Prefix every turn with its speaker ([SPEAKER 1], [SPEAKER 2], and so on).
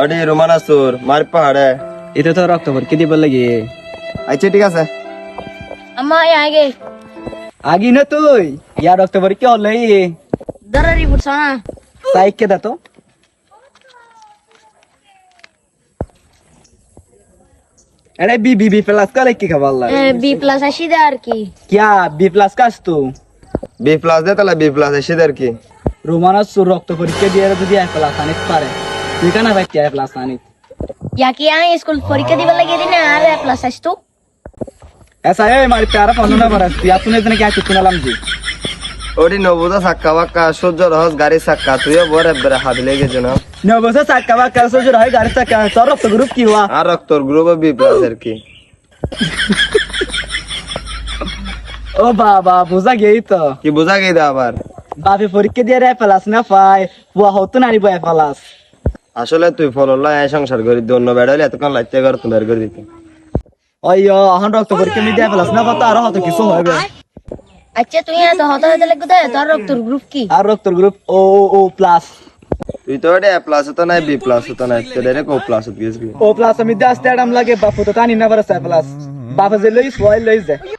[SPEAKER 1] ওটি রোমানাসুর মার পাহাড়ে।
[SPEAKER 2] এটা তো রক্ত পরীক্ষা দিবার লাগে।
[SPEAKER 1] আচ্ছা ঠিক আছে।
[SPEAKER 3] अम्मा आगे
[SPEAKER 2] আগে না তুই ইয়া রক্ত পরীক্ষা হলে
[SPEAKER 3] दरारी पुछाना
[SPEAKER 2] তাই কে দা তো अरे बी प्लस का लेके खबर ला
[SPEAKER 3] बी प्लस अशीदार की
[SPEAKER 2] क्या बी प्लस का तू
[SPEAKER 1] বি প্লাস দে তাহলে বি প্লাস এসে আর কি।
[SPEAKER 2] रोमाना सुर रक्त परीक्षा দিয়ে যদি আই প্লাস আনিত পারে তুই কেন ভাই আই প্লাস আনিত
[SPEAKER 3] या कि यहाँ स्कूल परीक्षा दिबा लगे दिन आवे प्लस अस तो
[SPEAKER 2] ऐसा है हमारे प्यारा फोन ना बरस या तूने इतने क्या कितना लम जी
[SPEAKER 1] ওটি নবুদা সাক্কা বাক্কা সহ্য রহস গাড়ি সাক্কা তুইও বড় বেড়ে হাত লেগে যেন।
[SPEAKER 2] न बस साका बा कर सो जो रहे गाड़ी से क्या सर रक्त ग्रुप की हुआ
[SPEAKER 1] আর রক্তর গ্রুপ বি প্লাস আর কি।
[SPEAKER 2] ओ बाबा बुझा गई तो
[SPEAKER 1] কি বোঝা গেই দা আবার।
[SPEAKER 2] बाबे परीक्षा দিয়ে রে প্লাস না পাই ওয়া হতো না নিবো প্লাস
[SPEAKER 1] আসলে তুই ফলল্লা এই সংসার করি অন্য বেড়াইলে এতক্ষণ লাগতে কর তুমি বের করে দিতে।
[SPEAKER 2] अयो हन रक्त परीक्षा में দিয়ে প্লাস না পাতা আর হতো কিছু হবে
[SPEAKER 3] अच्छा तू यहाँ तो होता है लगे तो तोर रक्त ग्रुप की
[SPEAKER 2] আর রক্ত গ্রুপ ও প্লাস
[SPEAKER 1] তুই তো ওটা এ প্লাস হতো না বি প্লাস হতো না তো ডাইরেক্ট ও প্লাস হতে গেছিস।
[SPEAKER 2] ও প্লাস আমি দাস তেড়াম লাগে বাপু তো তানি না বরস প্লাস বাপা যে লইস ওই লইস দে